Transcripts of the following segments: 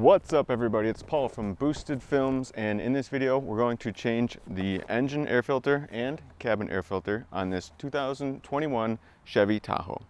What's up everybody, it's Paul from Boosted Films, and in this video we're going to change the engine air filter and cabin air filter on this 2021 Chevy Tahoe.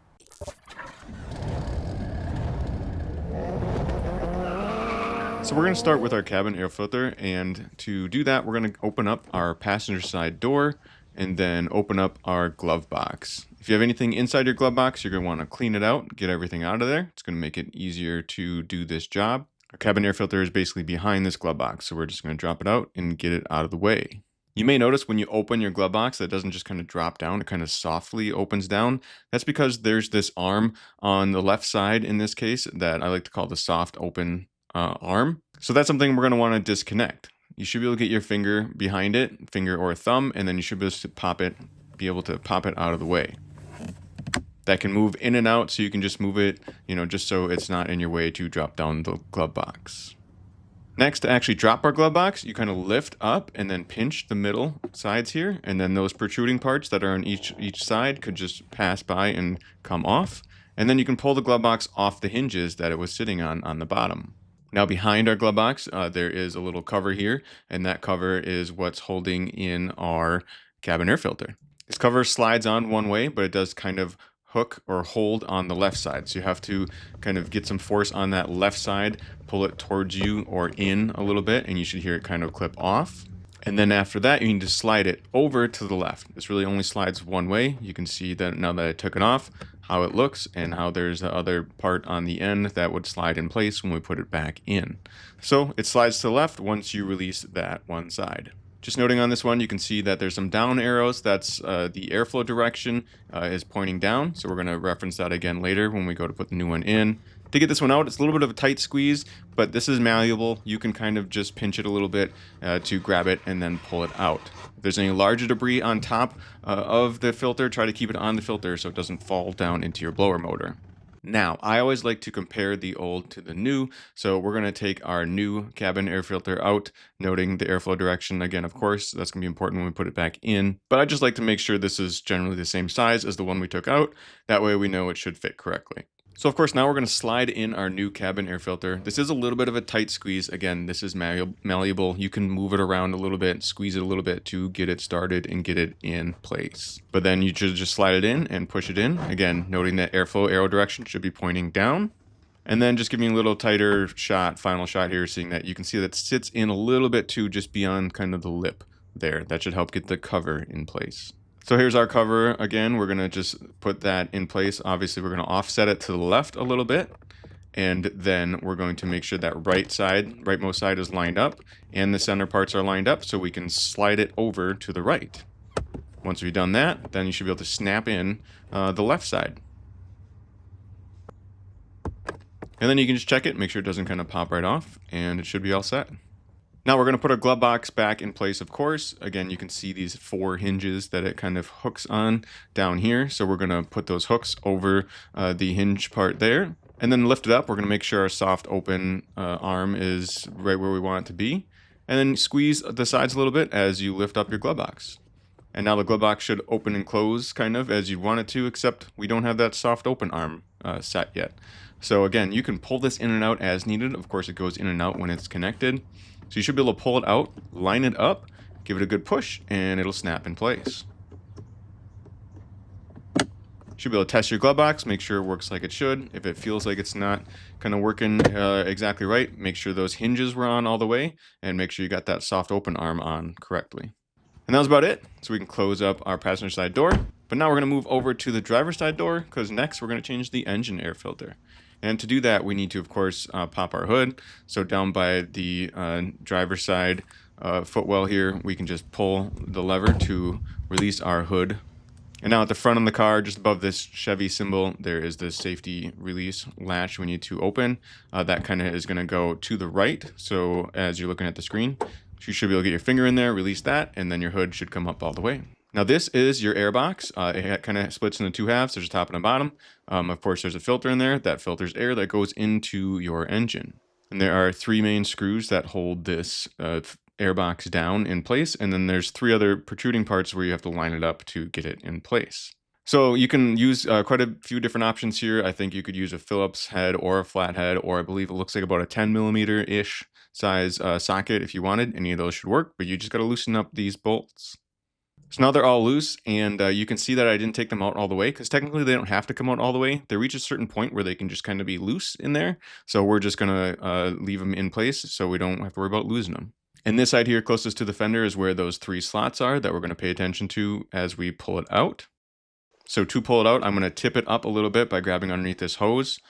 So we're going to start with our cabin air filter, and to do that we're going to open up our passenger side door and then open up our glove box. If you have anything inside your glove box, you're going to want to clean it out, get everything out of there. It's going to make it easier to do this job. Our cabin air filter is basically behind this glove box, so we're just going to drop it out and get it out of the way. You may notice when you open your glove box that it doesn't just kind of drop down, it kind of softly opens down. That's because there's this arm on the left side in this case that I like to call the soft open arm. So that's something we're going to want to disconnect. You should be able to get your finger behind it, finger or thumb, and then you should be able to pop it out of the way. That can move in and out, so you can just move it, just so it's not in your way to drop down the glove box. Next, to actually drop our glove box, you kind of lift up and then pinch the middle sides here, and then those protruding parts that are on each side could just pass by and come off. And then you can pull the glove box off the hinges that it was sitting on the bottom. Now behind our glove box, there is a little cover here, and that cover is what's holding in our cabin air filter. This cover slides on one way, but it does kind of hook or hold on the left side. So you have to kind of get some force on that left side, pull it towards you or in a little bit, and you should hear it kind of clip off. And then after that, you need to slide it over to the left. This really only slides one way. You can see that now that I took it off, how it looks and how there's the other part on the end that would slide in place when we put it back in. So it slides to the left once you release that one side. Just noting on this one, you can see that there's some down arrows. That's the airflow direction is pointing down. So we're going to reference that again later when we go to put the new one in. To get this one out, it's a little bit of a tight squeeze, but this is malleable. You can kind of just pinch it a little bit to grab it and then pull it out. If there's any larger debris on top of the filter, try to keep it on the filter so it doesn't fall down into your blower motor. Now, I always like to compare the old to the new, so we're going to take our new cabin air filter out, noting the airflow direction. Again, of course, that's going to be important when we put it back in, but I just like to make sure this is generally the same size as the one we took out. That way we know it should fit correctly. So of course, now we're going to slide in our new cabin air filter. This is a little bit of a tight squeeze. Again, this is malleable. You can move it around a little bit, squeeze it a little bit to get it started and get it in place. But then you should just slide it in and push it in. Again, noting that airflow arrow direction should be pointing down. And then just giving a little tighter shot, final shot here, seeing that you can see that it sits in a little bit too, just beyond kind of the lip there. That should help get the cover in place. So here's our cover. Again, we're going to just put that in place. Obviously, we're going to offset it to the left a little bit. And then we're going to make sure that rightmost side is lined up and the center parts are lined up so we can slide it over to the right. Once we've done that, then you should be able to snap in the left side. And then you can just check it, make sure it doesn't kind of pop right off, and it should be all set. Now we're going to put our glove box back in place, of course. Again, you can see these 4 hinges that it kind of hooks on down here. So we're going to put those hooks over the hinge part there. And then lift it up. We're going to make sure our soft open arm is right where we want it to be. And then squeeze the sides a little bit as you lift up your glove box. And now the glove box should open and close kind of as you want it to, except we don't have that soft open arm set yet. So again, you can pull this in and out as needed. Of course, it goes in and out when it's connected. So you should be able to pull it out, line it up, give it a good push, and it'll snap in place. You should be able to test your glove box, make sure it works like it should. If it feels like it's not kind of working exactly right, make sure those hinges were on all the way, and make sure you got that soft open arm on correctly. And that was about it. So we can close up our passenger side door. But now we're going to move over to the driver's side door, because next we're going to change the engine air filter. And to do that, we need to, of course, pop our hood. So down by the driver's side footwell here, we can just pull the lever to release our hood. And now at the front of the car, just above this Chevy symbol, there is the safety release latch we need to open. That kind of is going to go to the right. So as you're looking at the screen, you should be able to get your finger in there, release that, and then your hood should come up all the way. Now this is your air box. It kind of splits into 2 halves. There's a top and a bottom. Of course, there's a filter in there. That filters air that goes into your engine. And there are 3 main screws that hold this air box down in place. And then there's 3 other protruding parts where you have to line it up to get it in place. So you can use quite a few different options here. I think you could use a Phillips head or a flathead, or I believe it looks like about a 10 millimeter ish size socket if you wanted. Any of those should work, but you just got to loosen up these bolts. So now they're all loose, and you can see that I didn't take them out all the way because technically they don't have to come out all the way. They reach a certain point where they can just kind of be loose in there. So we're just going to leave them in place so we don't have to worry about losing them. And this side here closest to the fender is where those 3 slots are that we're going to pay attention to as we pull it out. So to pull it out, I'm going to tip it up a little bit by grabbing underneath this hose.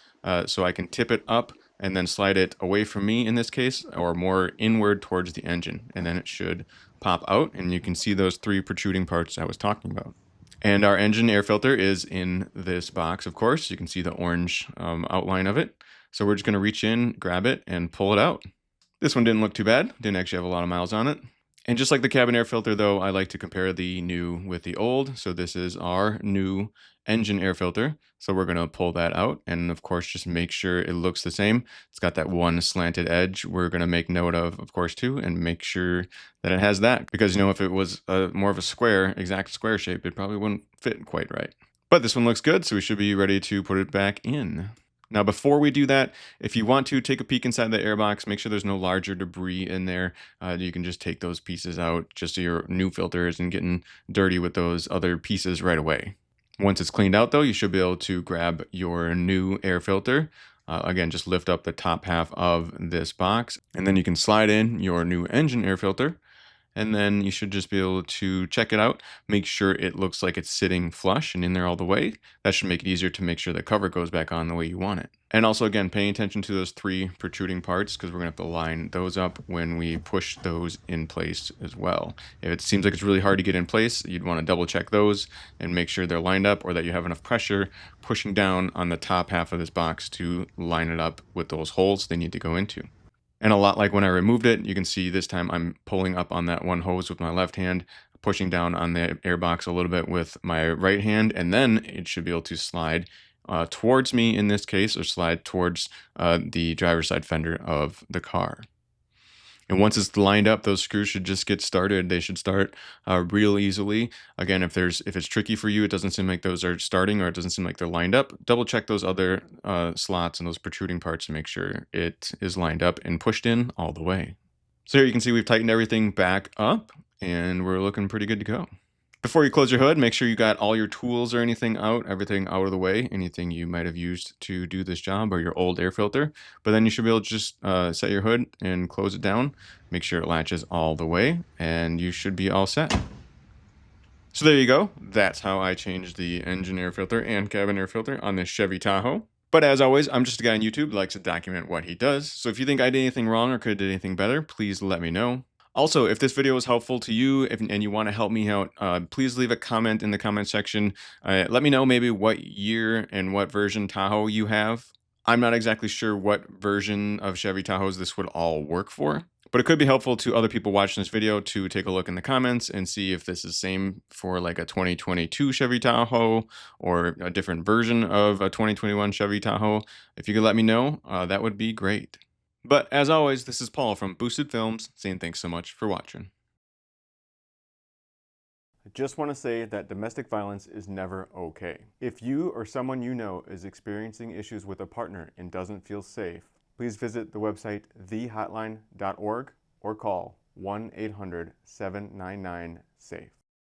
So I can tip it up and then slide it away from me in this case, or more inward towards the engine. And then it should pop out, and you can see those 3 protruding parts I was talking about. And our engine air filter is in this box, of course. You can see the orange outline of it. So we're just going to reach in, grab it, and pull it out. This one didn't look too bad. Didn't actually have a lot of miles on it. And just like the cabin air filter, though, I like to compare the new with the old. So this is our new engine air filter. So we're going to pull that out and, of course, just make sure it looks the same. It's got that one slanted edge we're going to make note of course, too, and make sure that it has that. Because, you know, if it was more of a square, exact square shape, it probably wouldn't fit quite right. But this one looks good, so we should be ready to put it back in. Now, before we do that, if you want to take a peek inside the airbox, make sure there's no larger debris in there. You can just take those pieces out just so your new filter isn't getting dirty with those other pieces right away. Once it's cleaned out, though, you should be able to grab your new air filter. Again, just lift up the top half of this box, and then you can slide in your new engine air filter. And then you should just be able to check it out, make sure it looks like it's sitting flush and in there all the way. That should make it easier to make sure the cover goes back on the way you want it. And also, again, paying attention to those 3 protruding parts because we're going to have to line those up when we push those in place as well. If it seems like it's really hard to get in place, you'd want to double check those and make sure they're lined up or that you have enough pressure pushing down on the top half of this box to line it up with those holes they need to go into. And a lot like when I removed it, you can see this time I'm pulling up on that one hose with my left hand, pushing down on the airbox a little bit with my right hand, and then it should be able to slide towards me in this case, or slide towards the driver's side fender of the car. And once it's lined up, those screws should just get started. They should start real easily. Again, if it's tricky for you, it doesn't seem like those are starting or it doesn't seem like they're lined up, double check those other slots and those protruding parts to make sure it is lined up and pushed in all the way. So here you can see we've tightened everything back up and we're looking pretty good to go. Before you close your hood, make sure you got all your tools or anything out, everything out of the way, anything you might have used to do this job or your old air filter. But then you should be able to just set your hood and close it down. Make sure it latches all the way and you should be all set. So there you go. That's how I changed the engine air filter and cabin air filter on this Chevy Tahoe. But as always, I'm just a guy on YouTube who likes to document what he does. So if you think I did anything wrong or could have did anything better, please let me know. Also, if this video was helpful to you and you want to help me out, please leave a comment in the comment section. Let me know maybe what year and what version Tahoe you have. I'm not exactly sure what version of Chevy Tahoes this would all work for, but it could be helpful to other people watching this video to take a look in the comments and see if this is same for like a 2022 Chevy Tahoe or a different version of a 2021 Chevy Tahoe. If you could let me know, that would be great. But as always, this is Paul from Boosted Films saying thanks so much for watching. I just want to say that domestic violence is never okay. If you or someone you know is experiencing issues with a partner and doesn't feel safe, please visit the website thehotline.org or call 1-800-799-SAFE.